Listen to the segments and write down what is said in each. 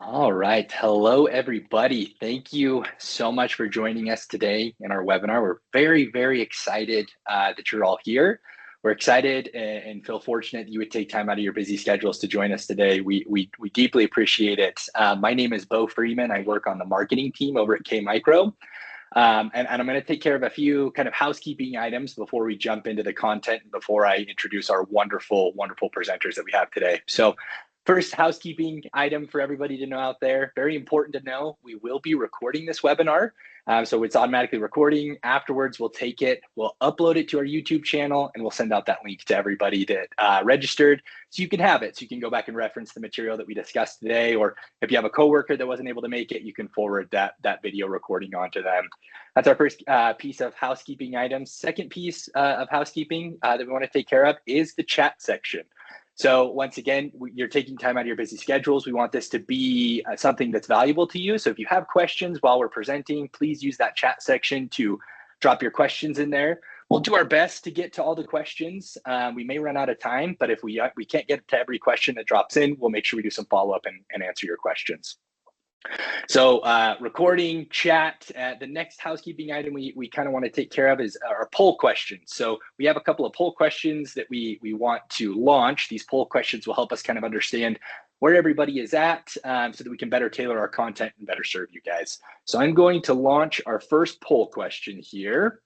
All right. Hello, everybody. Thank you so much for joining us today in our webinar. We're very excited that you're all here. We're excited and feel fortunate that you would take time out of your busy schedules to join us today. We deeply appreciate it. My name is Bo Freeman. I work on the marketing team over at KMicro. And I'm going to take care of a few kind of housekeeping items before we jump into the content and before I introduce our wonderful presenters that we have today. So first housekeeping item for everybody to know out there, very important to know, we will be recording this webinar. So it's automatically recording. Afterwards, we'll take it, we'll upload it to our YouTube channel, and we'll send out that link to everybody that registered so you can have it. So you can go back and reference the material that we discussed today, or if you have a coworker that wasn't able to make it, you can forward that video recording onto them. That's our first piece of housekeeping items. Second piece of housekeeping that we want to take care of is the chat section. So once again, you're taking time out of your busy schedules. We want this to be something that's valuable to you. So if you have questions while we're presenting, please use that chat section to drop your questions in there. We'll do our best to get to all the questions. We may run out of time, but if we can't get to every question that drops in, we'll make sure we do some follow-up and answer your questions. So recording, chat, the next housekeeping item we kind of want to take care of is our poll questions. So we have a couple of poll questions that we want to launch. These poll questions will help us kind of understand where everybody is at so that we can better tailor our content and better serve you guys. So I'm going to launch our first poll question here.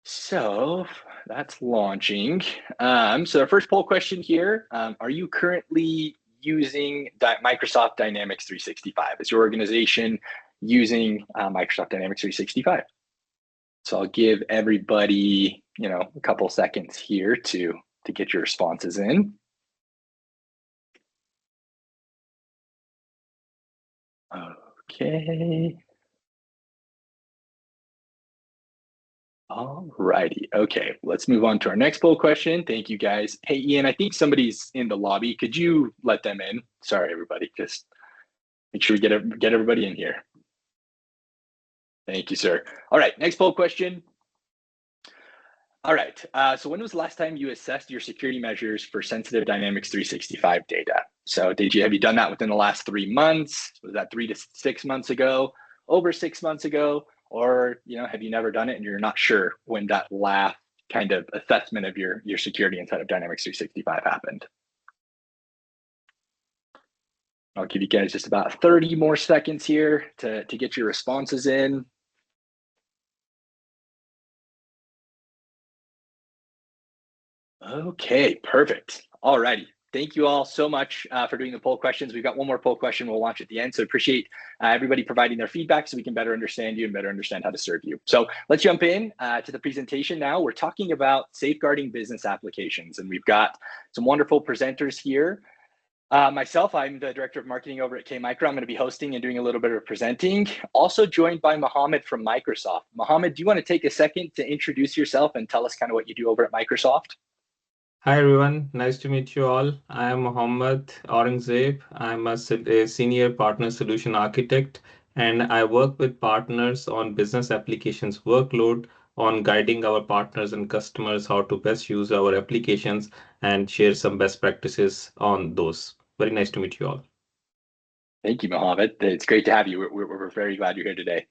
So that's launching. So our first poll question here, are you currently using Microsoft Dynamics 365? Is your organization using Microsoft Dynamics 365? So I'll give everybody, a couple seconds here to get your responses in. Okay. All righty. Okay, let's move on to our next poll question. Thank you, guys. Hey, Ian, I think somebody's in the lobby. Could you let them in? Sorry, everybody. Just make sure we get everybody in here. Thank you, sir. All right, next poll question. All right, so when was the last time you assessed your security measures for sensitive Dynamics 365 data? So have you done that within the last 3 months? Was that 3 to 6 months ago, over 6 months ago? Or have you never done it and you're not sure when that last kind of assessment of your security inside of Dynamics 365 happened? I'll give you guys just about 30 more seconds here to get your responses in. Okay, perfect. All righty. Thank you all so much for doing the poll questions. We've got one more poll question we'll launch at the end. So appreciate everybody providing their feedback so we can better understand you and better understand how to serve you. So let's jump in to the presentation now. We're talking about safeguarding business applications, and we've got some wonderful presenters here. Myself, I'm the director of marketing over at KMicro. I'm going to be hosting and doing a little bit of presenting. Also joined by Mohammed from Microsoft. Mohammed, do you want to take a second to introduce yourself and tell us kind of what you do over at Microsoft? Hi everyone, nice to meet you all. I am Mohammed Aurangzeb. I'm a senior partner solution architect, and I work with partners on business applications workload on guiding our partners and customers how to best use our applications and share some best practices on those. Very nice to meet you all. Thank you, Mohammed. It's great to have you. We're very glad you're here today.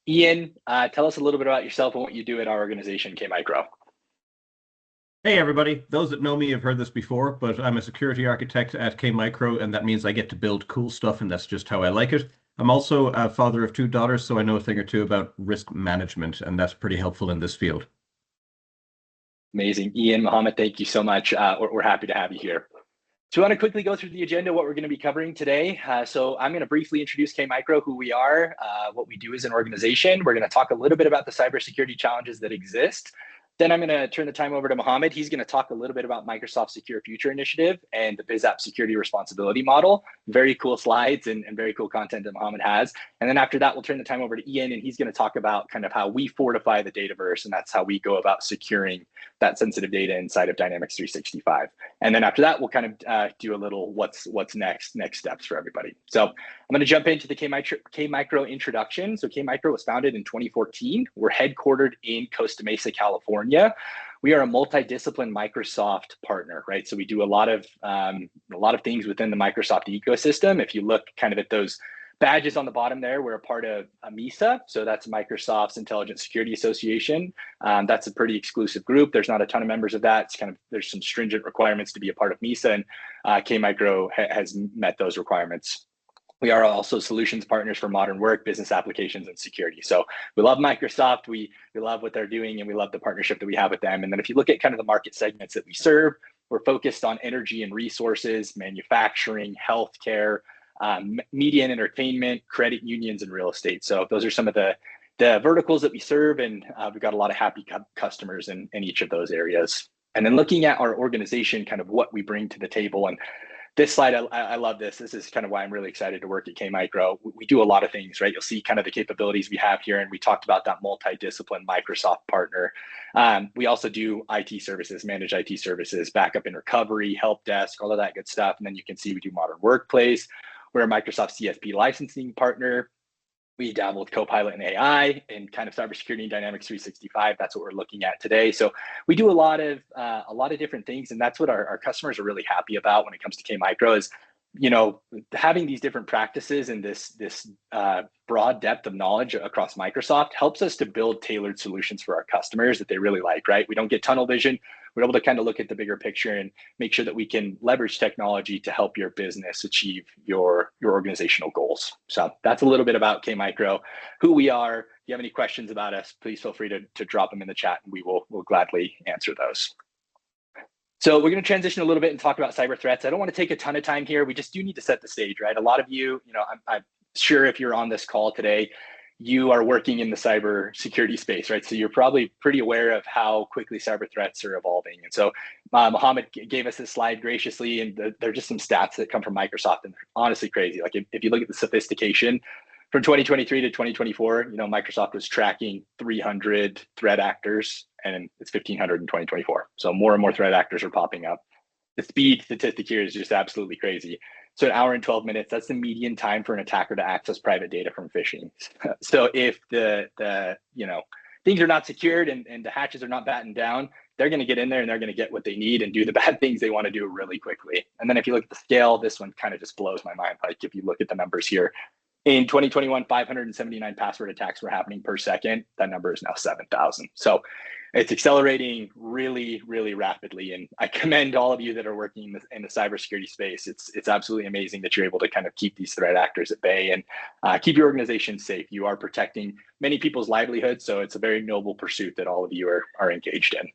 Ian, tell us a little bit about yourself and what you do at our organization, KMicro. Hey everybody, those that know me have heard this before, but I'm a security architect at KMicro, and that means I get to build cool stuff, and that's just how I like it. I'm also a father of 2 daughters, so I know a thing or two about risk management, and that's pretty helpful in this field. Amazing. Ian, Mohammed, thank you so much. We're happy to have you here. So we want to quickly go through the agenda, what we're going to be covering today. So I'm going to briefly introduce KMicro, who we are, what we do as an organization. We're going to talk a little bit about the cybersecurity challenges that exist. Then I'm going to turn the time over to Mohammed. He's going to talk a little bit about Microsoft Secure Future Initiative and the BizApp Security Responsibility Model. Very cool slides and very cool content that Mohammed has. And then after that, we'll turn the time over to Ian, and he's going to talk about kind of how we fortify the Dataverse, and that's how we go about securing that sensitive data inside of Dynamics 365. And then after that, we'll kind of do a little what's next steps for everybody. So I'm going to jump into the KMicro introduction. So KMicro was founded in 2014. We're headquartered in Costa Mesa, California. we are a multidiscipline Microsoft partner, right? So we do a lot of things within the Microsoft ecosystem. If you look kind of at those badges on the bottom there, we're a part of MISA, so that's Microsoft's Intelligent Security Association. That's a pretty exclusive group. There's not a ton of members of that. It's kind of, there's some stringent requirements to be a part of MISA, and KMicro has met those requirements. We are also solutions partners for modern work, business applications, and security. So we love Microsoft, we love what they're doing, and we love the partnership that we have with them. And then if you look at kind of the market segments that we serve, we're focused on energy and resources, manufacturing, healthcare, media and entertainment, credit unions, and real estate. So those are some of the verticals that we serve, and we've got a lot of happy customers in each of those areas. And then looking at our organization, kind of what we bring to the table. And this slide, I love this. This is kind of why I'm really excited to work at KMicro. We do a lot of things, right? You'll see kind of the capabilities we have here, and we talked about that multidiscipline Microsoft partner. We also do IT services, managed IT services, backup and recovery, help desk, all of that good stuff. And then you can see we do modern workplace. We're a Microsoft CSP licensing partner. We dabble with Copilot and AI and kind of cybersecurity and Dynamics 365. That's what we're looking at today. So we do a lot of different things, and that's what our customers are really happy about when it comes to KMicro is, you know, having these different practices and this broad depth of knowledge across Microsoft helps us to build tailored solutions for our customers that they really like, right? We don't get tunnel vision. We're able to kind of look at the bigger picture and make sure that we can leverage technology to help your business achieve your organizational goals. So that's a little bit about KMicro, who we are. If you have any questions about us, please feel free to drop them in the chat, and we'll gladly answer those. So we're going to transition a little bit and talk about cyber threats. I don't want to take a ton of time here. We just do need to set the stage, right? A lot of you, I'm sure if you're on this call today, you are working in the cyber security space, right? So you're probably pretty aware of how quickly cyber threats are evolving. And so Mohammed gave us this slide graciously, and there are just some stats that come from Microsoft, and they're honestly crazy. Like if you look at the sophistication from 2023 to 2024, Microsoft was tracking 300 threat actors, and it's 1,500 in 2024. So more and more threat actors are popping up. The speed statistic here is just absolutely crazy. So an hour and 12 minutes, that's the median time for an attacker to access private data from phishing. So if the things are not secured and the hatches are not battened down, they're going to get in there and they're going to get what they need and do the bad things they want to do really quickly. And then if you look at the scale, this one kind of just blows my mind. Like if you look at the numbers here, in 2021, 579 password attacks were happening per second. That number is now 7,000. So it's accelerating really, really rapidly. And I commend all of you that are working in the cybersecurity space. It's absolutely amazing that you're able to kind of keep these threat actors at bay and keep your organization safe. You are protecting many people's livelihoods. So it's a very noble pursuit that all of you are engaged in.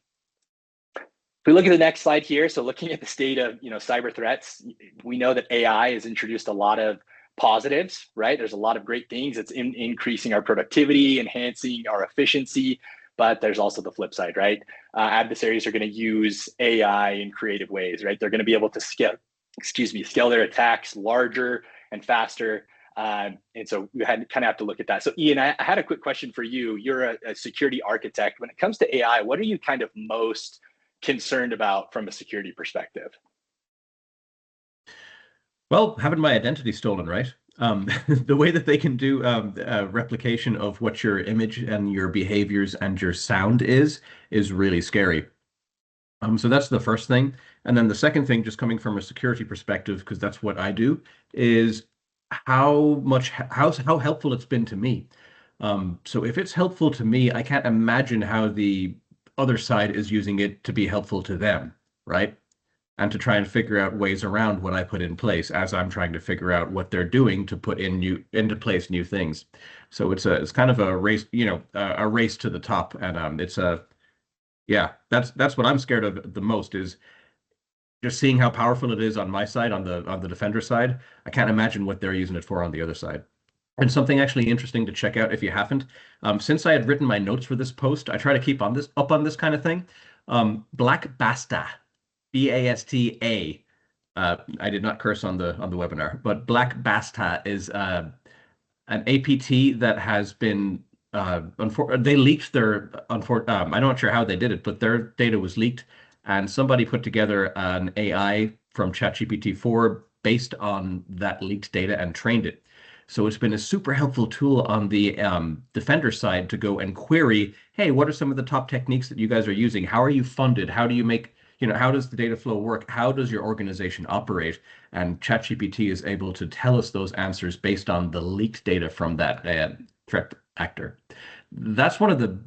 If we look at the next slide here, so looking at the state of cyber threats, we know that AI has introduced a lot of positives, right? There's a lot of great things. It's increasing our productivity, enhancing our efficiency, but there's also the flip side, right? Adversaries are going to use AI in creative ways, right? They're going to be able to scale their attacks larger and faster. And so we kind of have to look at that. So Ian, I had a quick question for you. You're a security architect. When it comes to AI, what are you kind of most concerned about from a security perspective? Well, having my identity stolen, right? The way that they can do a replication of what your image and your behaviors and your sound is really scary. So that's the first thing. And then the second thing, just coming from a security perspective, because that's what I do, is how helpful it's been to me. So if it's helpful to me, I can't imagine how the other side is using it to be helpful to them, right? And to try and figure out ways around what I put in place as I'm trying to figure out what they're doing to put into place new things. So it's kind of a race, a race to the top, and that's what I'm scared of the most, is just seeing how powerful it is on my side, on the defender side. I can't imagine what they're using it for on the other side. And something actually interesting to check out if you haven't, since I had written my notes for this post, I try to keep up on this kind of thing. Black Basta. BASTA. I did not curse on the webinar, but Black Basta is an APT that has been they leaked their I'm not sure how they did it, but their data was leaked, and somebody put together an AI from ChatGPT 4 based on that leaked data and trained it. So it's been a super helpful tool on the Defender side to go and query, hey, what are some of the top techniques that you guys are using? How are you funded? How do you make, how does the data flow work? How does your organization operate? And ChatGPT is able to tell us those answers based on the leaked data from that threat actor. That's one of the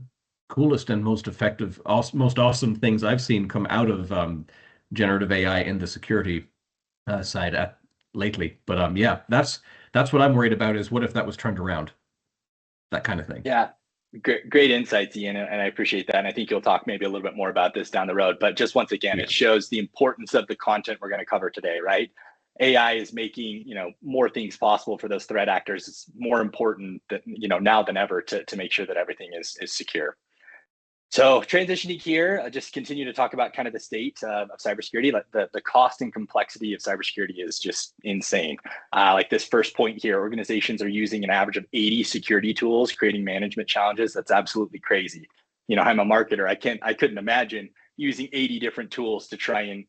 coolest and most effective, most awesome things I've seen come out of generative AI in the security side lately. But yeah, that's what I'm worried about, is what if that was turned around? That kind of thing. Yeah, great insights, Ian, and I appreciate that. And I think you'll talk maybe a little bit more about this down the road. But just once again, it shows the importance of the content we're going to cover today, right? AI is making more things possible for those threat actors. It's more important that now than ever to make sure that everything is secure. So transitioning here, just continue to talk about kind of the state of cybersecurity. Like the cost and complexity of cybersecurity is just insane. Like this first point here, organizations are using an average of 80 security tools, creating management challenges. That's absolutely crazy. I'm a marketer. I couldn't imagine using 80 different tools to try and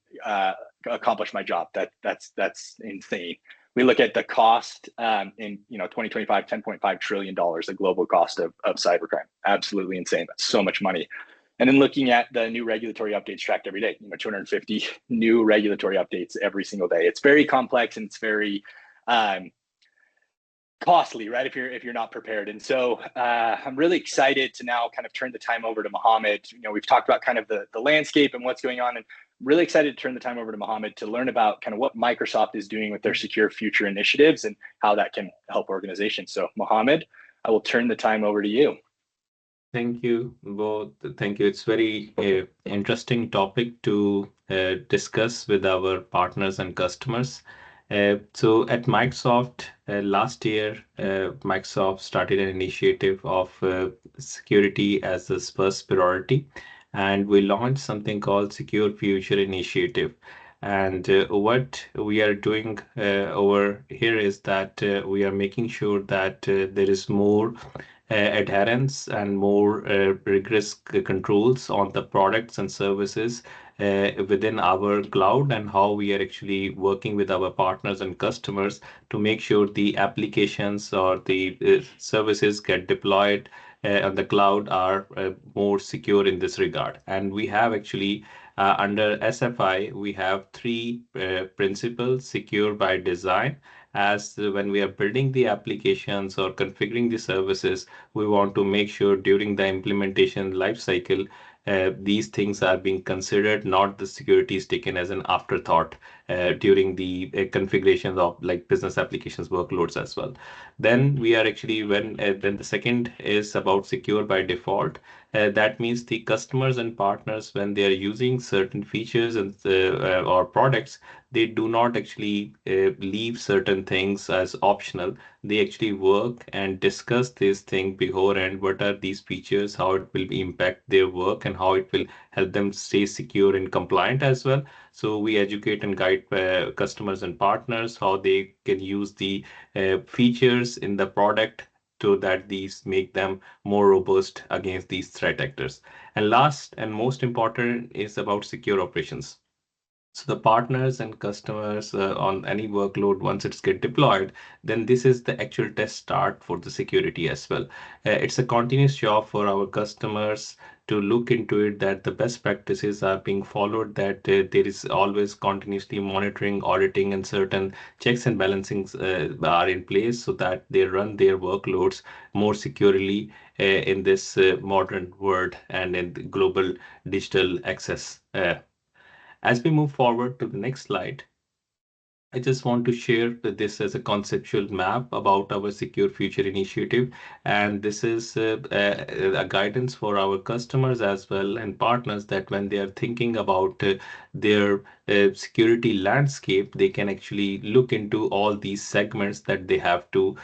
accomplish my job. That's insane. We look at the cost in 2025, $10.5 trillion, the global cost of cybercrime. Absolutely insane. That's so much money. And then looking at the new regulatory updates tracked every day, 250 new regulatory updates every single day. It's very complex and it's very costly, right? If you're not prepared. And so I'm really excited to now kind of turn the time over to Mohammed. We've talked about kind of the landscape and what's going on, and really excited to turn the time over to Mohammed to learn about kind of what Microsoft is doing with their Secure Future initiatives and how that can help organizations. So Mohammed, I will turn the time over to you. Thank you both. Thank you. It's very interesting topic to discuss with our partners and customers. So at Microsoft last year, Microsoft started an initiative of security as its first priority, and we launched something called Secure Future Initiative. And what we are doing over here is that we are making sure that there is more adherence and more rigorous controls on the products and services within our cloud, and how we are actually working with our partners and customers to make sure the applications or the services get deployed on the cloud are more secure in this regard. And we have actually under SFI, we have three principles: secure by design. As when we are building the applications or configuring the services, we want to make sure during the implementation lifecycle, these things are being considered, not the security is taken as an afterthought during the configuration of like business applications workloads as well. Then we are actually then the second is about secure by default. That means the customers and partners, when they are using certain features and or products, they do not actually leave certain things as optional. They actually work and discuss this thing beforehand. What are these features, how it will impact their work, and how it will help them stay secure and compliant as well. So we educate and guide customers and partners how they can use the features in the product so that these make them more robust against these threat actors. And last and most important is about secure operations. So the partners and customers on any workload, once it's get deployed, then this is the actual test start for the security as well. It's a continuous job for our customers to look into it, that the best practices are being followed, that there is always continuously monitoring, auditing, and certain checks and balancings are in place so that they run their workloads more securely in this modern world and in the global digital access. As we move forward to the next slide, I just want to share this as a conceptual map about our Secure Future initiative. And this is a guidance for our customers as well and partners, that when they are thinking about their security landscape, they can actually look into all these segments that they have to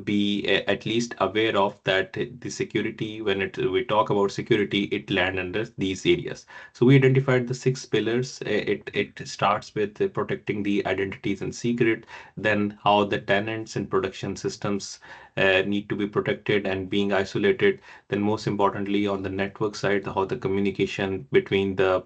be at least aware of, that the security, when we talk about security, it land under these areas. So we identified the 6 pillars. It starts with protecting the identities and secret, then how the tenants and production systems need to be protected and being isolated. Then most importantly, on the network side, how the communication between the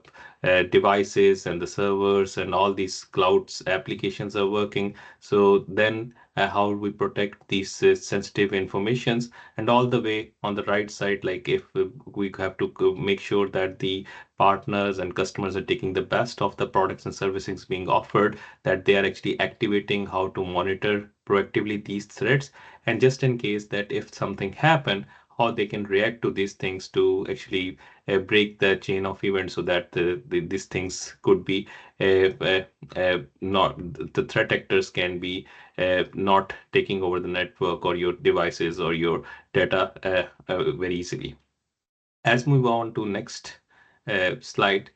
devices and the servers and all these clouds applications are working. So then how we protect these sensitive informations, and all the way on the right side, like if we have to make sure that the partners and customers are taking the best of the products and services being offered, that they are actually activating how to monitor proactively these threats, and just in case that if something happen, how they can react to these things to actually break the chain of events so that these things could be not the threat actors can be not taking over the network or your devices or your data very easily. As we move on to next slide.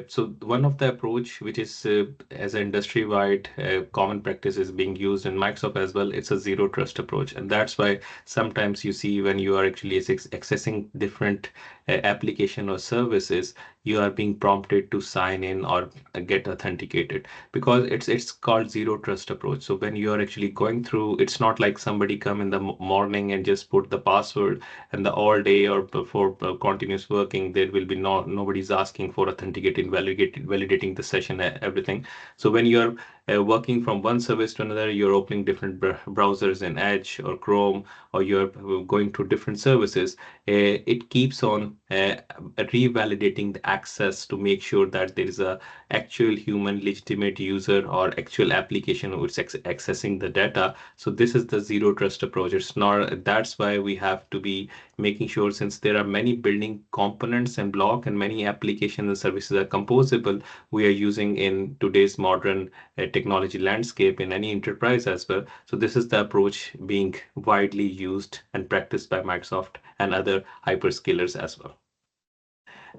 So one of the approach which is as an industry-wide common practice is being used in Microsoft as well. It's a zero trust approach, and that's why sometimes you see when you are actually accessing different application or services, you are being prompted to sign in or get authenticated, because it's called zero trust approach. So when you are actually going through, it's not like somebody come in the morning and just put the password, and the all day or before continuous working, there will be nobody's asking for authenticating, validating the session, everything. So when you're working from one service to another, you're opening different browsers in Edge or Chrome, or you're going to different services. It keeps on revalidating the access to make sure that there is a actual human legitimate user or actual application which is accessing the data. So this is the zero trust approach. It's not, that's why we have to be making sure, since there are many building components and block and many applications and services are composable, we are using in today's modern technology landscape in any enterprise as well. So this is the approach being widely used and practiced by Microsoft and other hyperscalers as well.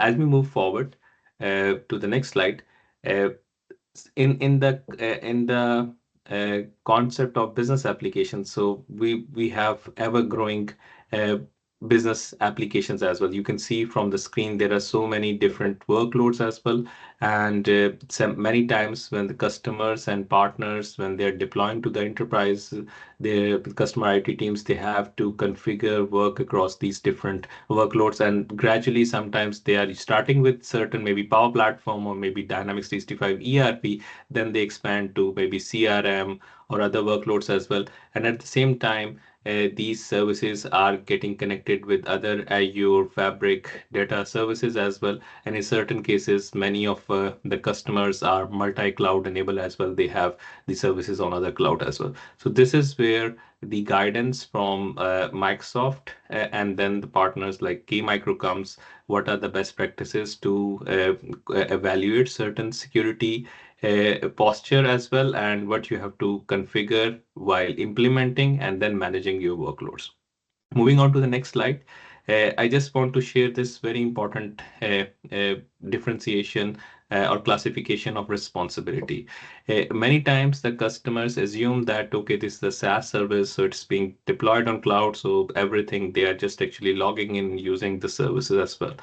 As we move forward to the next slide, uh, in the concept of business applications, so we have ever growing uh, business applications as well. You can see from the screen there are so many different workloads as well, and many times when the customers and partners, when they're deploying to the enterprise, the customer IT teams, they have to configure work across these different workloads, and gradually sometimes they are starting with certain maybe Power Platform or maybe Dynamics 365 ERP, then they expand to maybe CRM or other workloads as well. And at the same time, these services are getting connected with other Azure Fabric data services as well. And in certain cases, many of the customers are multi-cloud enabled as well. They have the services on other cloud as well. So this is where the guidance from Microsoft and then the partners like KMicro comes. What are the best practices to evaluate certain security posture as well, and what you have to configure while implementing and then managing your workloads. Moving on to the next slide, I just want to share this very important differentiation or classification of responsibility. Many times the customers assume that, okay, this is a SaaS service, so it's being deployed on cloud, so everything they are just actually logging in using the services as well.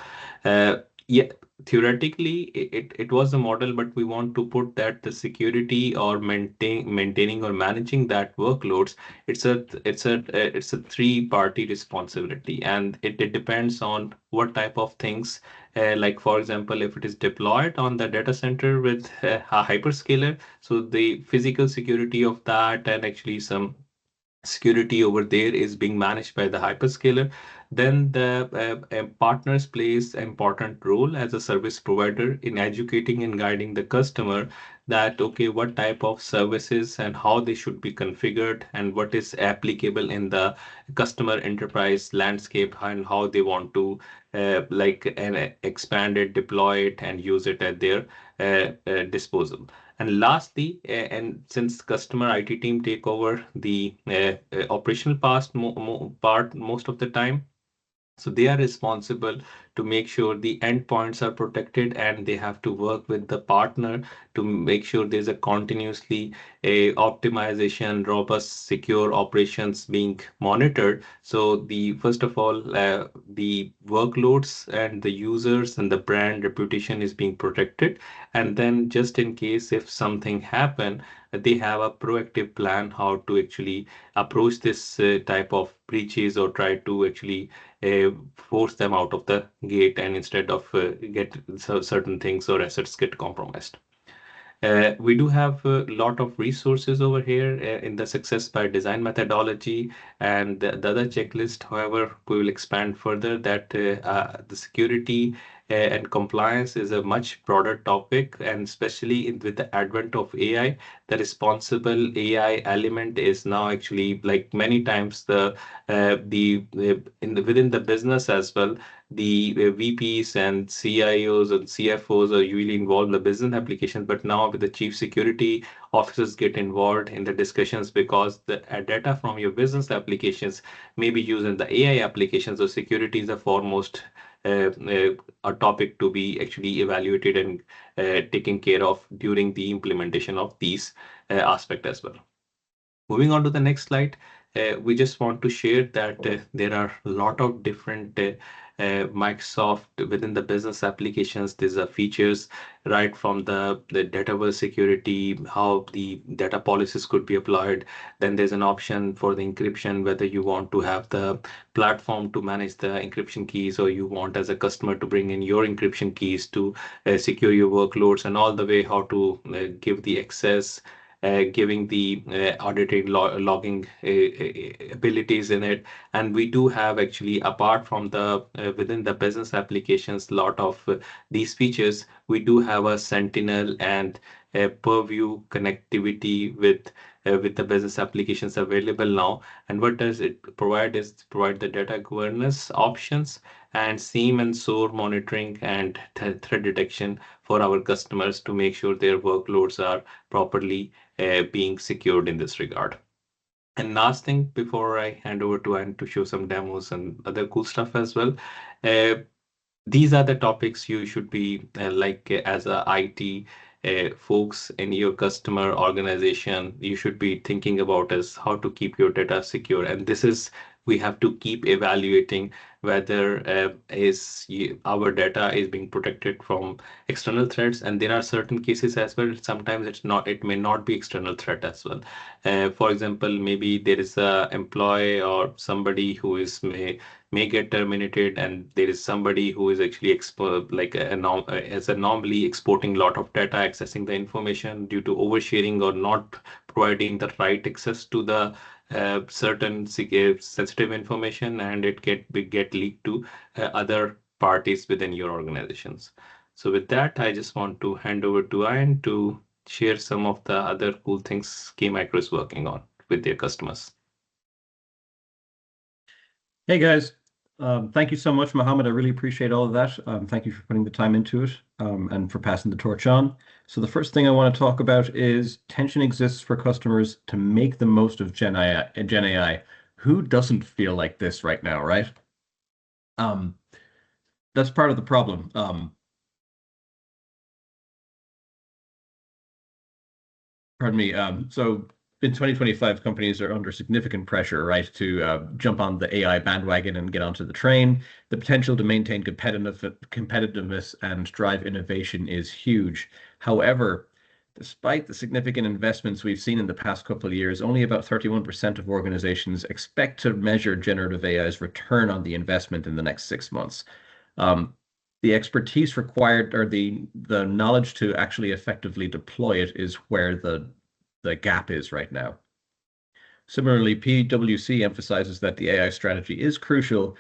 Yeah, theoretically it was a model, but we want to put that the security or maintaining or managing that workloads, it's a three-party responsibility, and it depends on what type of things. Like for example, if it is deployed on the data center with a hyperscaler, so the physical security of that and actually some security over there is being managed by the hyperscaler. Then the partners plays an important role as a service provider in educating and guiding the customer that, okay, what type of services and how they should be configured and what is applicable in the customer enterprise landscape and how they want to expand it, deploy it, and use it at their disposal. And lastly, and since customer IT team take over the operational part most of the time, so they are responsible to make sure the endpoints are protected, and they have to work with the partner to make sure there's a continuously a optimization, robust, secure operations being monitored. So the first of all, the workloads and the users and the brand reputation is being protected. And then just in case if something happen, they have a proactive plan how to actually approach this type of breaches or try to actually force them out of the gate, and instead of get certain things or assets get compromised. We do have a lot of resources over here in the Success by Design methodology and the other checklist. However, we will expand further that the security and compliance is a much broader topic, and especially with the advent of AI, the responsible AI element is now actually like many times within the business as well. The VPs and CIOs and CFOs are usually involved in the business applications, but now with the chief security officers get involved in the discussions because the data from your business applications may be used in the AI applications. So security is the foremost a topic to be actually evaluated and taken care of during the implementation of these aspects as well. Moving on to the next slide, we just want to share that there are a lot of different Microsoft within the business applications. These are features right from the database security, how the data policies could be applied. Then there's an option for the encryption, whether you want to have the platform to manage the encryption keys or you want as a customer to bring in your encryption keys to secure your workloads, and all the way how to give the access, giving the audited logging abilities in it. And we do have actually, apart from the within the business applications, lot of these features, we do have a Sentinel and Purview connectivity with the business applications available now. And what does it provide is provide the data governance options and SIEM and SOAR monitoring and threat detection for our customers to make sure their workloads are properly being secured in this regard. And last thing before I hand over to Anne to show some demos and other cool stuff as well. These are the topics you should be as a IT folks in your customer organization, you should be thinking about is how to keep your data secure. And this is, we have to keep evaluating whether our data is being protected from external threats. And there are certain cases as well. Sometimes it may not be external threat as well. For example, maybe there is a employee or somebody who may get terminated, and there is somebody who is actually as anomaly exporting a lot of data, accessing the information due to oversharing or not providing the right access to the certain sensitive information, and it get leaked to other parties within your organizations. So with that, I just want to hand over to Ian to share some of the other cool things KMicro is working on with their customers. Hey guys, thank you so much, Mohammed. I really appreciate all of that. Thank you for putting the time into it and for passing the torch on. So the first thing I want to talk about is tension exists for customers to make the most of Gen AI. Who doesn't feel like this right now, right? That's part of the problem. Pardon me. So in 2025, companies are under significant pressure, right, to jump on the AI bandwagon and get onto the train. The potential to maintain competitiveness and drive innovation is huge. However, despite the significant investments we've seen in the past couple of years, only about 31% of organizations expect to measure generative AI's return on the investment in the next 6 months. The expertise required, or the knowledge to actually effectively deploy it, is where the gap is right now. Similarly, PwC emphasizes that the AI strategy is crucial,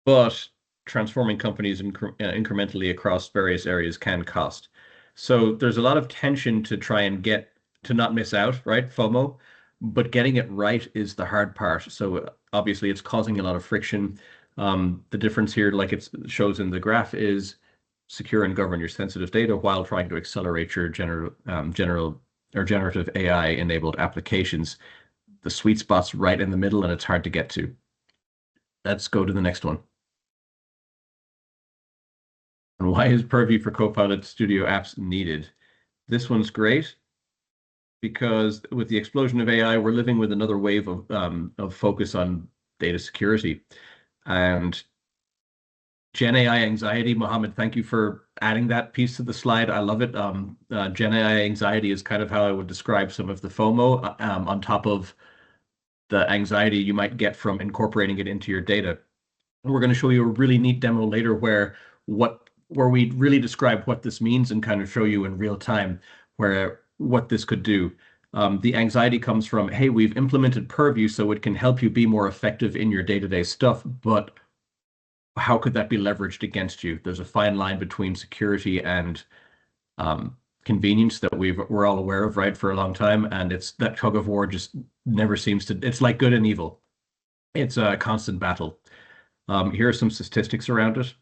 but transforming companies incrementally across various areas can cost. So there's a lot of tension to try and get to not miss out, right? FOMO, but getting it right is the hard part. So obviously it's causing a lot of friction. The difference here, like it shows in the graph, is secure and govern your sensitive data while trying to accelerate your generative AI enabled applications. The sweet spot's right in the middle and it's hard to get to. Let's go to the next one. And why is Purview for Copilot Studio apps needed? This one's great because with the explosion of AI, we're living with another wave of focus on data security. And Gen AI anxiety, Mohammed, thank you for adding that piece to the slide. I love it. Gen AI anxiety is kind of how I would describe some of the FOMO on top of the anxiety you might get from incorporating it into your data. And we're going to show you a really neat demo later where what where we really describe what this means and kind of show you in real time what this could do. The anxiety comes from, hey, we've implemented Purview so it can help you be more effective in your day-to-day stuff, but how could that be leveraged against you? There's a fine line between security and convenience that we're all aware of, right, for a long time, and it's that tug of war just never seems to. It's like good and evil. It's a constant battle. Here are some statistics around it.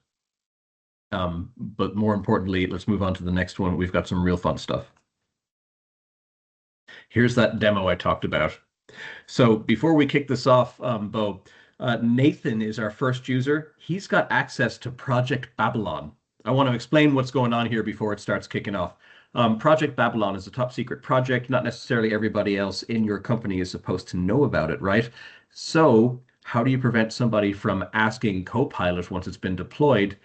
But more importantly, let's move on to the next one. We've got some real fun stuff. Here's that demo I talked about. So before we kick this off, Bo, Nathan is our first user. He's got access to Project Babylon. I want to explain what's going on here before it starts kicking off. Project Babylon is a top secret project. Not necessarily everybody else in your company is supposed to know about it, right? So how do you prevent somebody from asking Copilot once it's been deployed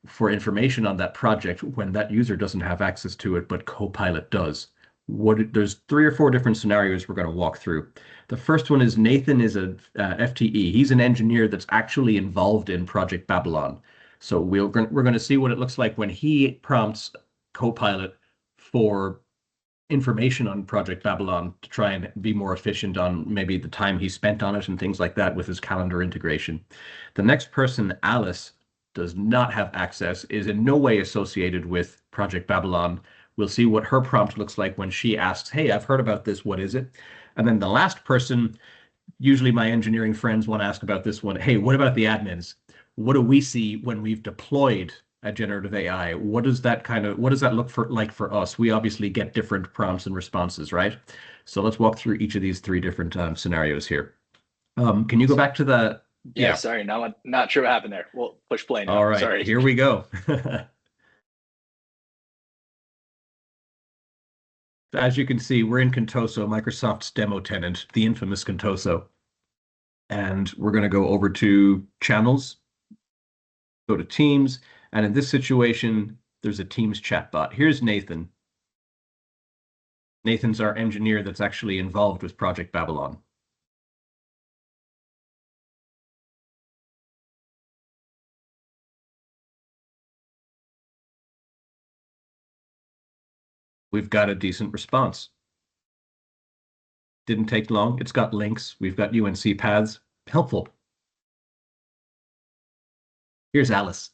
for information on that project when that user doesn't have access to it, but Copilot does? There's 3 or 4 different scenarios we're going to walk through. The first one is Nathan is a FTE. He's an engineer that's actually involved in Project Babylon. So we're going to see what it looks like when he prompts Copilot for information on Project Babylon to try and be more efficient on maybe the time he spent on it and things like that with his calendar integration. The next person, Alice, does not have access, is in no way associated with Project Babylon. We'll see what her prompt looks like when she asks, hey, I've heard about this, what is it? And then the last person, usually my engineering friends want to ask about this one, hey, what about the admins? What do we see when we've deployed a generative AI? What does that look like for us? We obviously get different prompts and responses, right? So let's walk through each of these 3 different scenarios here. Can you go back to the... Yeah, sorry, not sure what happened there. We'll push play now. All right, sorry. Here we go. As you can see, we're in Contoso, Microsoft's demo tenant, the infamous Contoso. And we're going to go over to channels, go to Teams, and in this situation, there's a Teams chatbot. Here's Nathan. Nathan's our engineer that's actually involved with Project Babylon. We've got a decent response. Didn't take long. It's got links. We've got UNC paths. Helpful. Here's Alice.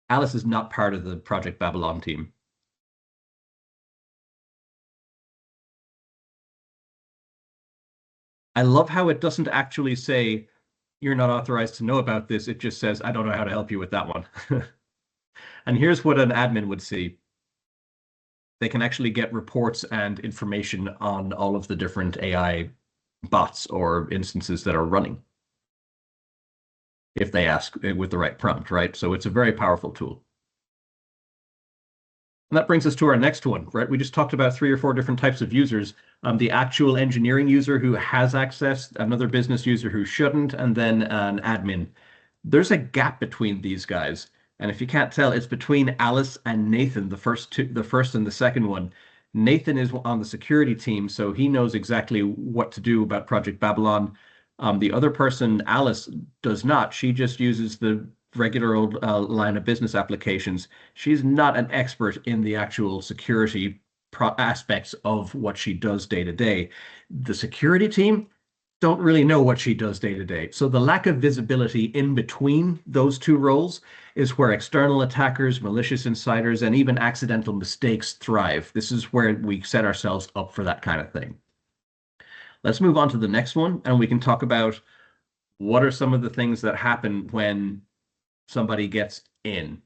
Alice is not part of the Project Babylon team. I love how it doesn't actually say, you're not authorized to know about this. It just says, I don't know how to help you with that one. And here's what an admin would see. They can actually get reports and information on all of the different AI bots or instances that are running if they ask with the right prompt, right? So it's a very powerful tool. And that brings us to our next one, right? We just talked about 3 or 4 different types of users. The actual engineering user who has access, another business user who shouldn't, and then an admin. There's a gap between these guys. And if you can't tell, it's between Alice and Nathan, the first and the second one. Nathan is on the security team, so he knows exactly what to do about Project Babylon. The other person, Alice, does not. She just uses the regular old line of business applications. She's not an expert in the actual security aspects of what she does day to day. The security team don't really know what she does day to day. So the lack of visibility in between those 2 roles is where external attackers, malicious insiders, and even accidental mistakes thrive. This is where we set ourselves up for that kind of thing. Let's move on to the next one, and we can talk about what are some of the things that happen when somebody gets in.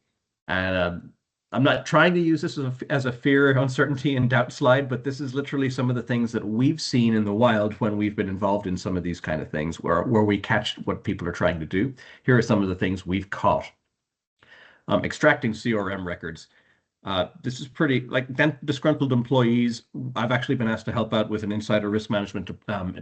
And I'm not trying to use this as a fear, uncertainty, and doubt slide, but this is literally some of the things that we've seen in the wild when we've been involved in some of these kind of things where we catch what people are trying to do. Here are some of the things we've caught. Extracting CRM records. This is pretty, like disgruntled employees. I've actually been asked to help out with an insider risk management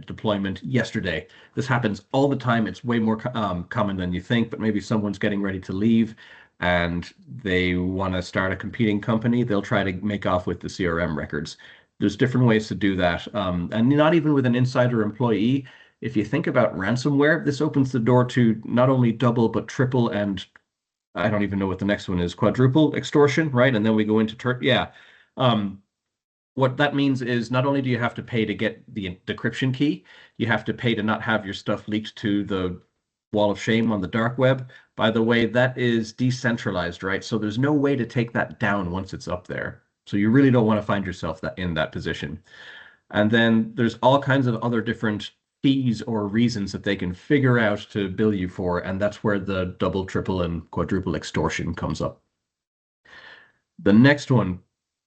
deployment yesterday. This happens all the time. It's way more common than you think, but maybe someone's getting ready to leave and they want to start a competing company. They'll try to make off with the CRM records. There's different ways to do that. And not even with an insider employee. If you think about ransomware, this opens the door to not only double, but triple and I don't even know what the next one is, quadruple extortion, right? And then we go into yeah. What that means is not only do you have to pay to get the decryption key, you have to pay to not have your stuff leaked to the wall of shame on the dark web. By the way, that is decentralized, right? So there's no way to take that down once it's up there. So you really don't want to find yourself in that position. And then there's all kinds of other different fees or reasons that they can figure out to bill you for, and that's where the double, triple, and quadruple extortion comes up. The next one,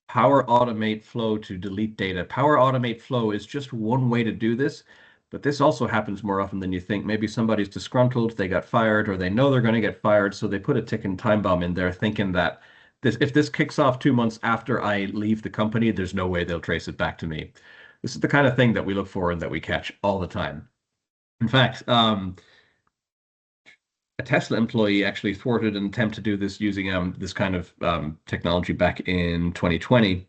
Power Automate Flow to delete data. Power Automate Flow is just one way to do this, but this also happens more often than you think. Maybe somebody's disgruntled, they got fired, or they know they're going to get fired, so they put a ticking time bomb in there thinking that if this kicks off 2 months after I leave the company, there's no way they'll trace it back to me. This is the kind of thing that we look for and that we catch all the time. In fact, a Tesla employee actually thwarted an attempt to do this using this kind of technology back in 2020.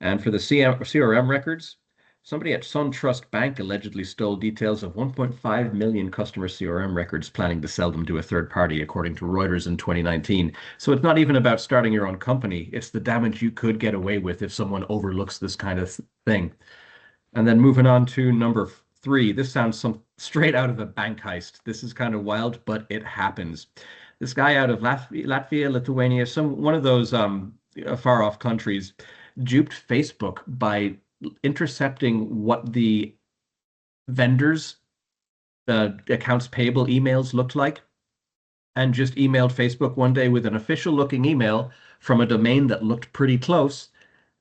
And for the CRM records, somebody at SunTrust Bank allegedly stole details of 1.5 million customer CRM records, planning to sell them to a third party, according to Reuters in 2019. So it's not even about starting your own company. It's the damage you could get away with if someone overlooks this kind of thing. And then moving on to number 3, this sounds straight out of a bank heist. This is kind of wild, but it happens. This guy out of Latvia, Lithuania, one of those far off countries, duped Facebook by intercepting what the vendors' accounts payable emails looked like, and just emailed Facebook one day with an official looking email from a domain that looked pretty close,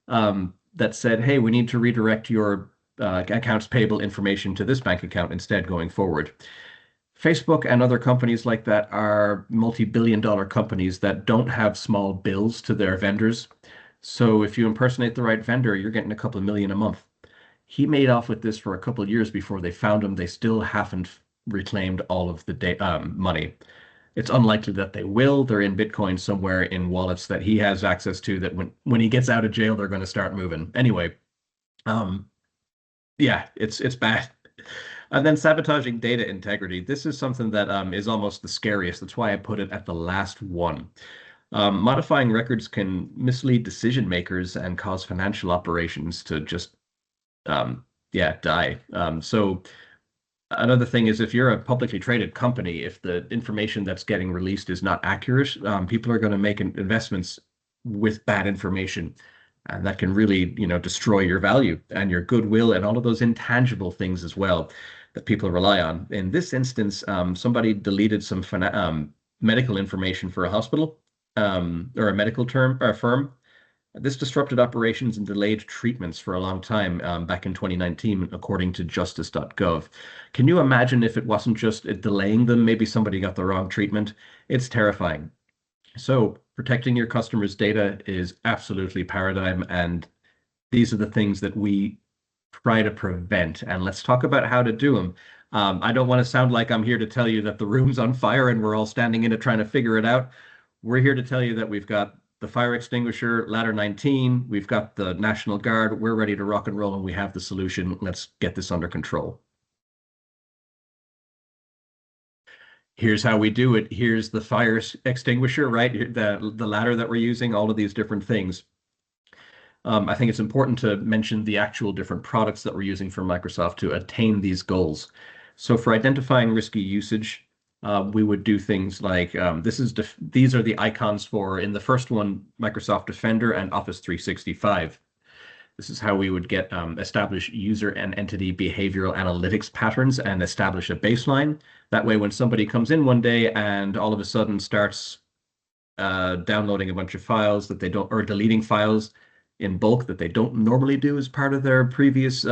that said, hey, we need to redirect your accounts payable information to this bank account instead going forward. Facebook and other companies like that are multi-billion-dollar companies that don't have small bills to their vendors. So if you impersonate the right vendor, you're getting a couple of million a month. He made off with this for a couple of years before they found him. They still haven't reclaimed all of the money. It's unlikely that they will. They're in Bitcoin somewhere in wallets that he has access to, that when he gets out of jail, they're going to start moving. Anyway, yeah, it's bad. And then sabotaging data integrity. This is something that is almost the scariest. That's why I put it at the last one. Modifying records can mislead decision makers and cause financial operations to just, die. So another thing is, if you're a publicly traded company, if the information that's getting released is not accurate, people are going to make investments with bad information. And that can really, destroy your value and your goodwill and all of those intangible things as well that people rely on. In this instance, somebody deleted some medical information for a hospital, or a medical firm. This disrupted operations and delayed treatments for a long time, back in 2019, according to justice.gov. Can you imagine if it wasn't just delaying them? Maybe somebody got the wrong treatment. It's terrifying. So protecting your customers' data is absolutely paradigm, and these are the things that we try to prevent. And let's talk about how to do them. I don't want to sound like I'm here to tell you that the room's on fire and we're all standing in it trying to figure it out. We're here to tell you that we've got the fire extinguisher, ladder 19, we've got the National Guard, we're ready to rock and roll, and we have the solution. Let's get this under control. Here's how we do it. Here's the fire extinguisher, right? The ladder that we're using, all of these different things. I think it's important to mention the actual different products that we're using from Microsoft to attain these goals. So for identifying risky usage, we would do things like, these are the icons for, in the first one, Microsoft Defender and Office 365. This is how we would get establish user and entity behavioral analytics patterns and establish a baseline. That way, when somebody comes in one day and all of a sudden starts downloading a bunch of files that they don't, or deleting files in bulk that they don't normally do as part of their previous,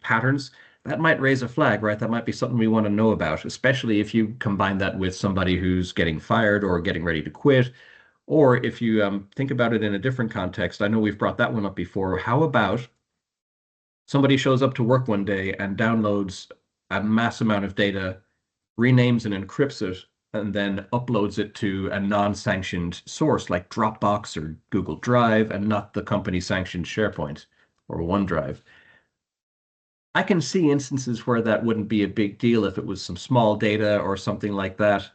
patterns, that might raise a flag, right? That might be something we want to know about, especially if you combine that with somebody who's getting fired or getting ready to quit. Or if you think about it in a different context, I know we've brought that one up before. How about somebody shows up to work one day and downloads a mass amount of data, renames and encrypts it, and then uploads it to a non-sanctioned source like Dropbox or Google Drive, and not the company-sanctioned SharePoint or OneDrive? I can see instances where that wouldn't be a big deal if it was some small data or something like that,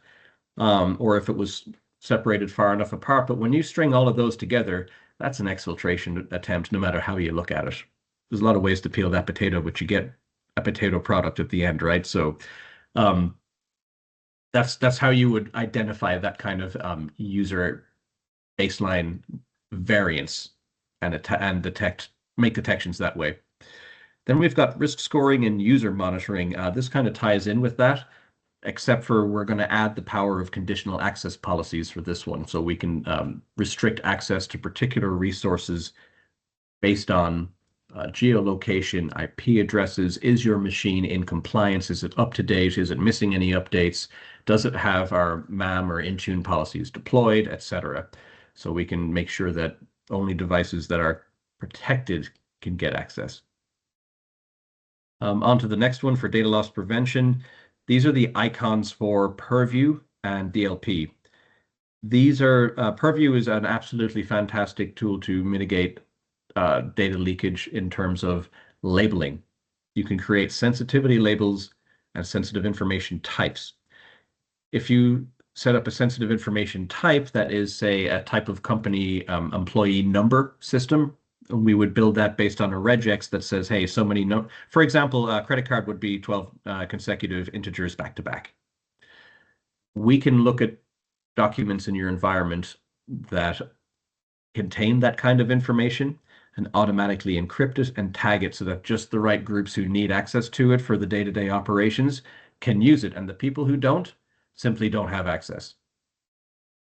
or if it was separated far enough apart. But when you string all of those together, that's an exfiltration attempt, no matter how you look at it. There's a lot of ways to peel that potato, but you get a potato product at the end, right? So that's how you would identify that kind of user baseline variance and make detections that way. Then we've got risk scoring and user monitoring. This kind of ties in with that, except for we're going to add the power of conditional access policies for this one. So we can restrict access to particular resources based on geolocation, IP addresses. Is your machine in compliance? Is it up to date? Is it missing any updates? Does it have our MAM or Intune policies deployed, etc.? So we can make sure that only devices that are protected can get access. On to the next one for data loss prevention. These are the icons for Purview and DLP. These are Purview is an absolutely fantastic tool to mitigate data leakage in terms of labeling. You can create sensitivity labels and sensitive information types. If you set up a sensitive information type that is, say, a type of company employee number system, we would build that based on a regex that says, hey, so many, for example, a credit card would be 12 consecutive integers back to back. We can look at documents in your environment that contain that kind of information and automatically encrypt it and tag it so that just the right groups who need access to it for the day-to-day operations can use it, and the people who don't simply don't have access.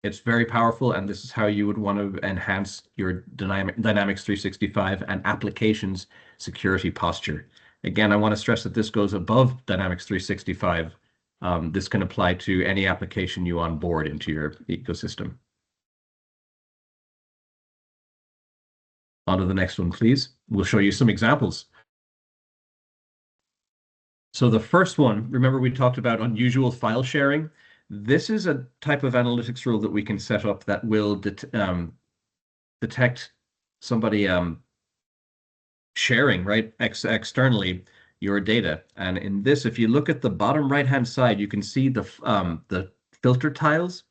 It's very powerful, and this is how you would want to enhance your Dynamics 365 and applications security posture. Again, I want to stress that this goes above Dynamics 365. This can apply to any application you onboard into your ecosystem. On to the next one, please. We'll show you some examples. So the first one, remember we talked about unusual file sharing. This is a type of analytics rule that we can set up that will detect somebody sharing, right, externally your data. And in this, if you look at the bottom right-hand side, you can see the filter tiles.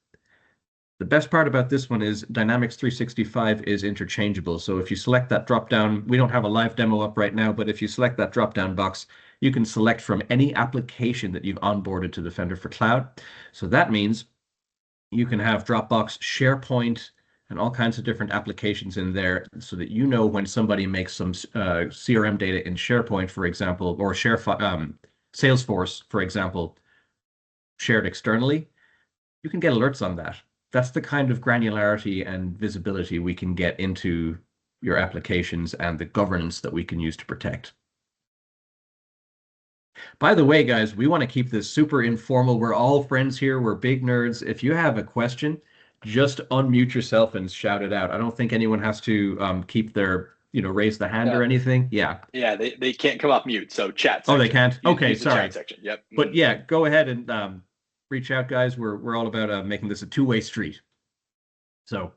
The best part about this one is Dynamics 365 is interchangeable. So if you select that drop-down, we don't have a live demo up right now, but if you select that drop-down box, you can select from any application that you've onboarded to Defender for Cloud. So that means you can have Dropbox, SharePoint, and all kinds of different applications in there so that you know when somebody makes some CRM data in SharePoint, for example, or Salesforce, for example, shared externally, you can get alerts on that. That's the kind of granularity and visibility we can get into your applications and the governance that we can use to protect. By the way, guys, we want to keep this super informal. We're all friends here. We're big nerds. If you have a question, just unmute yourself and shout it out. I don't think anyone has to keep their, raise the hand or anything. Yeah. Yeah, they can't come off mute. So chat section. Oh, they can't? Okay, use sorry. Chat section. Yep. But yeah, go ahead and reach out, guys. We're all about making this a two-way street. So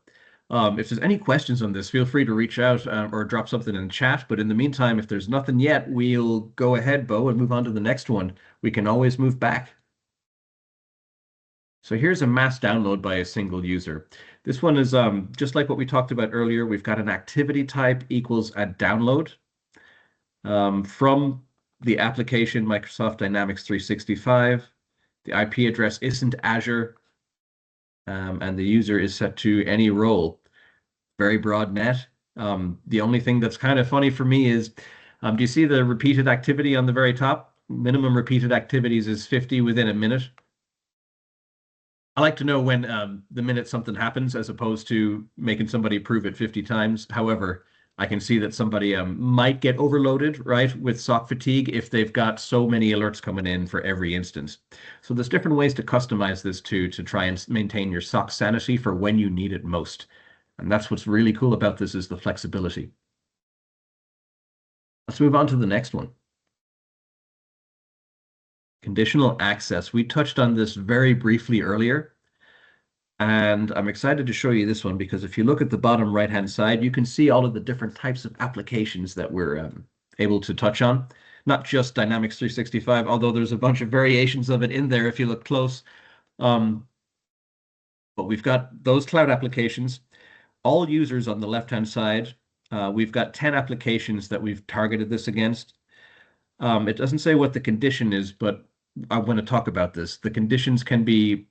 if there's any questions on this, feel free to reach out or drop something in the chat. But in the meantime, if there's nothing yet, we'll go ahead, Bo, and move on to the next one. We can always move back. So here's a mass download by a single user. This one is just like what we talked about earlier. We've got an activity type equals a download from the application Microsoft Dynamics 365. The IP address isn't Azure, and the user is set to any role. Very broad net. The only thing that's kind of funny for me is, do you see the repeated activity on the very top? Minimum repeated activities is 50 within a minute. I like to know when the minute something happens as opposed to making somebody prove it 50 times. However, I can see that somebody might get overloaded, right, with SOC fatigue if they've got so many alerts coming in for every instance. So there's different ways to customize this to try and maintain your SOC sanity for when you need it most. And that's what's really cool about this is the flexibility. Let's move on to the next one. Conditional access. We touched on this very briefly earlier, and I'm excited to show you this one because if you look at the bottom right-hand side, you can see all of the different types of applications that we're able to touch on. Not just Dynamics 365, although there's a bunch of variations of it in there if you look close. But we've got those cloud applications, all users on the left-hand side. We've got 10 applications that we've targeted this against. It doesn't say what the condition is, but I want to talk about this. The conditions can be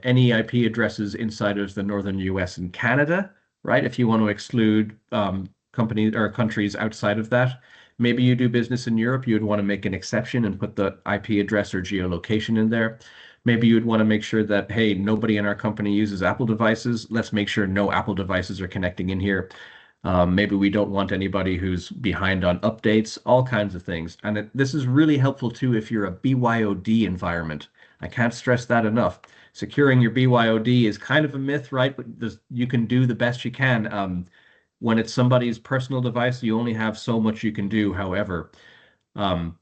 any IP addresses inside of the northern US and Canada, right? If you want to exclude companies or countries outside of that. Maybe you do business in Europe, you would want to make an exception and put the IP address or geolocation in there. Maybe you'd want to make sure that, hey, nobody in our company uses Apple devices. Let's make sure no Apple devices are connecting in here. Maybe we don't want anybody who's behind on updates, all kinds of things. And this is really helpful too if you're a BYOD environment. I can't stress that enough. Securing your BYOD is kind of a myth, right? But you can do the best you can. When it's somebody's personal device, you only have so much you can do. However,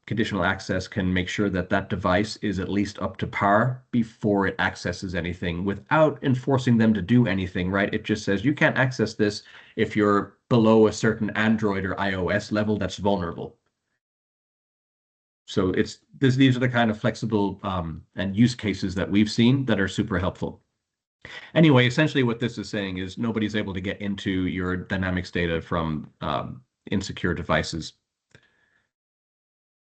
conditional access can make sure that that device is at least up to par before it accesses anything without enforcing them to do anything, right? It just says you can't access this if you're below a certain Android or iOS level that's vulnerable. So these are the kind of flexible and use cases that we've seen that are super helpful. Anyway, essentially what this is saying is nobody's able to get into your dynamics data from insecure devices.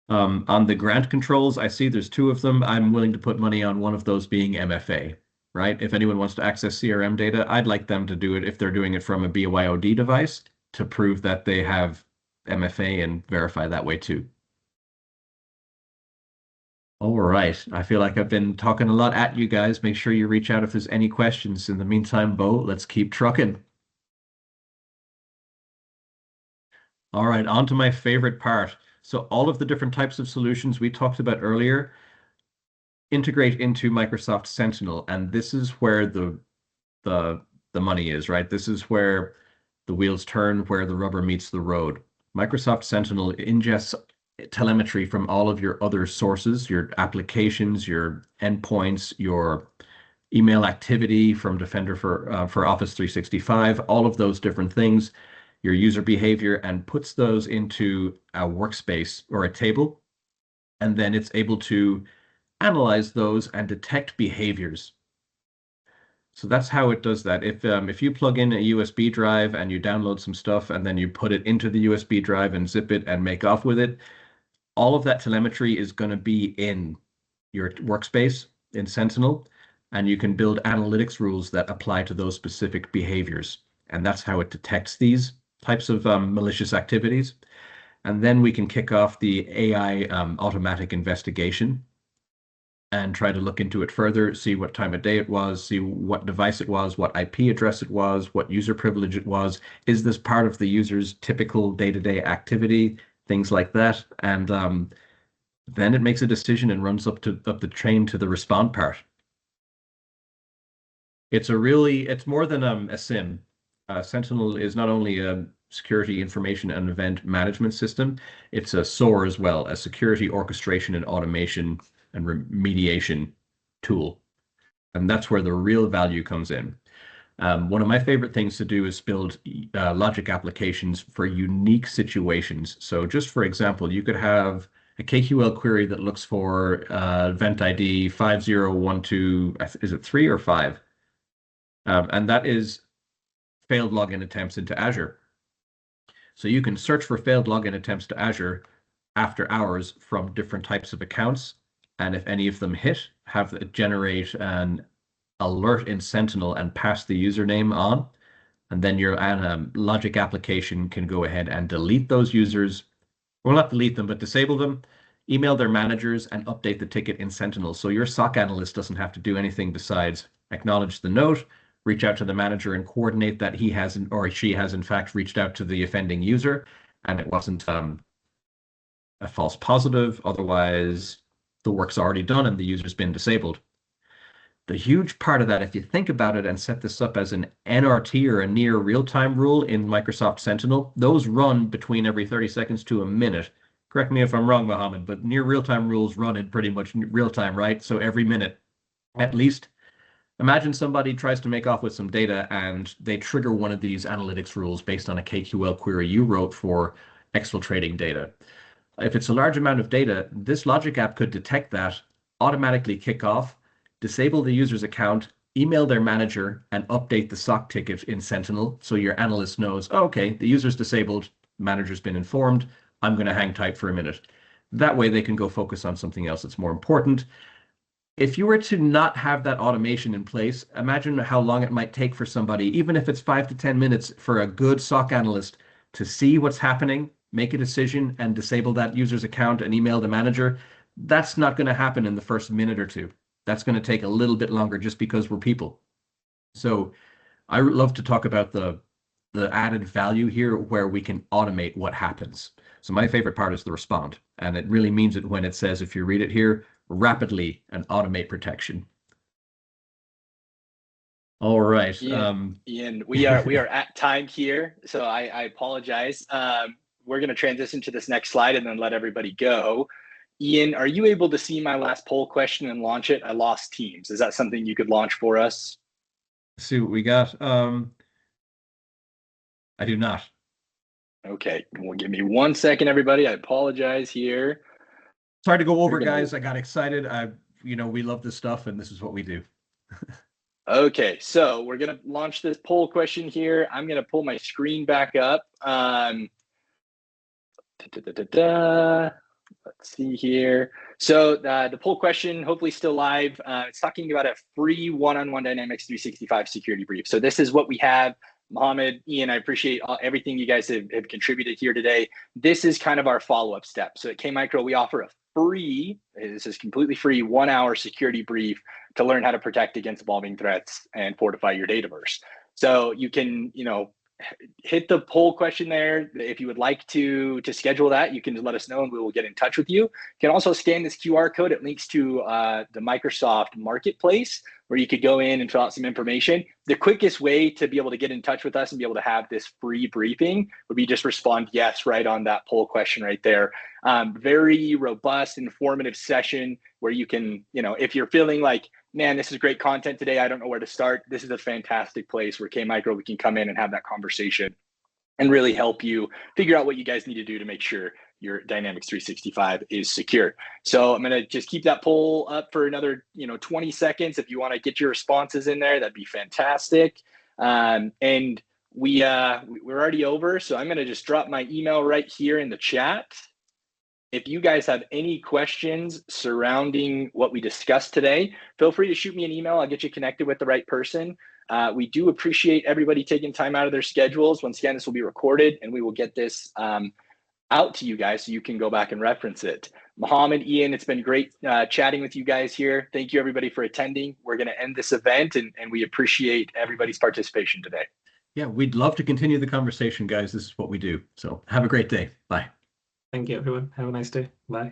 On the grant controls, I see there's 2 of them. I'm willing to put money on one of those being MFA, right? If anyone wants to access CRM data, I'd like them to do it if they're doing it from a BYOD device to prove that they have MFA and verify that way too. All right. I feel like I've been talking a lot at you guys. Make sure you reach out if there's any questions. In the meantime, Bo, let's keep trucking. All right, on to my favorite part. So all of the different types of solutions we talked about earlier integrate into Microsoft Sentinel, and this is where the money is, right? This is where the wheels turn, where the rubber meets the road. Microsoft Sentinel ingests telemetry from all of your other sources, your applications, your endpoints, your email activity from Defender for Office 365, all of those different things, your user behavior, and puts those into a workspace or a table. And then it's able to analyze those and detect behaviors. So that's how it does that. If you plug in a USB drive and you download some stuff and then you put it into the USB drive and zip it and make off with it, all of that telemetry is going to be in your workspace in Sentinel, and you can build analytics rules that apply to those specific behaviors. And that's how it detects these types of malicious activities. And then we can kick off the AI automatic investigation and try to look into it further, see what time of day it was, see what device it was, what IP address it was, what user privilege it was. Is this part of the user's typical day-to-day activity? Things like that. And then it makes a decision and runs up the chain to the respond part. It's more than a SIM. Sentinel is not only a security information and event management system, it's a SOAR as well, a security orchestration and automation and remediation tool. And that's where the real value comes in. One of my favorite things to do is build logic applications for unique situations. So just for example, you could have a KQL query that looks for event ID 5012, is it 3 or 5? And that is failed login attempts into Azure. So you can search for failed login attempts to Azure after hours from different types of accounts. And if any of them hit, have it generate an alert in Sentinel and pass the username on. And then your logic application can go ahead and delete those users. Well, not delete them, but disable them, email their managers, and update the ticket in Sentinel. So your SOC analyst doesn't have to do anything besides acknowledge the note, reach out to the manager and coordinate that he has or she has in fact reached out to the offending user and it wasn't a false positive. Otherwise, the work's already done and the user's been disabled. The huge part of that, if you think about it and set this up as an NRT or a near real-time rule in Microsoft Sentinel, those run between every 30 seconds to a minute. Correct me if I'm wrong, Mohammed, but near real-time rules run in pretty much real-time, right? So every minute, at least. Imagine somebody tries to make off with some data and they trigger one of these analytics rules based on a KQL query you wrote for exfiltrating data. If it's a large amount of data, this logic app could detect that, automatically kick off, disable the user's account, email their manager and update the SOC ticket in Sentinel so your analyst knows, oh, okay, the user's disabled, manager's been informed, I'm going to hang tight for a minute. That way they can go focus on something else that's more important. If you were to not have that automation in place, imagine how long it might take for somebody, even if it's 5 to 10 minutes, for a good SOC analyst to see what's happening, make a decision, and disable that user's account and email the manager. That's not going to happen in the first minute or two. That's going to take a little bit longer just because we're people. So I love to talk about the added value here where we can automate what happens. So my favorite part is the respond, and it really means it when it says, if you read it here, rapidly and automate protection. All right. Ian, we are at time here, so I apologize. We're going to transition to this next slide and then let everybody go. Ian, are you able to see my last poll question and launch it? I lost Teams. Is that something you could launch for us? Let's see what we got. I do not. Okay, well, give me 1 second, everybody. I apologize here. Sorry to go over, guys. I got excited. We love this stuff, and this is what we do. Okay, so we're gonna launch this poll question here. I'm gonna pull my screen back up. Let's see here. So the poll question, hopefully still live. It's talking about a free one-on-one Dynamics 365 security brief. So this is what we have. Mohammed, Ian, I appreciate everything you guys have contributed here today. This is kind of our follow-up step. So at KMicro, we offer a free, this is completely free, 1 hour security brief to learn how to protect against evolving threats and fortify your Dataverse. So you can, hit the poll question there. If you would like to schedule that, you can let us know and we will get in touch with you. You can also scan this QR code. It links to the Microsoft Marketplace where you could go in and fill out some information. The quickest way to be able to get in touch with us and be able to have this free briefing would be just respond yes right on that poll question right there. Very robust, informative session where you can, if you're feeling like, man, this is great content today, I don't know where to start, this is a fantastic place where KMicro, we can come in and have that conversation and really help you figure out what you guys need to do to make sure your Dynamics 365 is secure. So I'm going to just keep that poll up for another 20 seconds. If you want to get your responses in there, that'd be fantastic. And we're already over, so I'm going to just drop my email right here in the chat. If you guys have any questions surrounding what we discussed today, feel free to shoot me an email. I'll get you connected with the right person. We do appreciate everybody taking time out of their schedules. Once again, this will be recorded and we will get this out to you guys so you can go back and reference it. Mohammed, Ian, it's been great chatting with you guys here. Thank you everybody for attending. We're going to end this event and we appreciate everybody's participation today. Yeah, we'd love to continue the conversation, guys. This is what we do. So have a great day. Bye. Thank you, everyone. Have a nice day. Bye.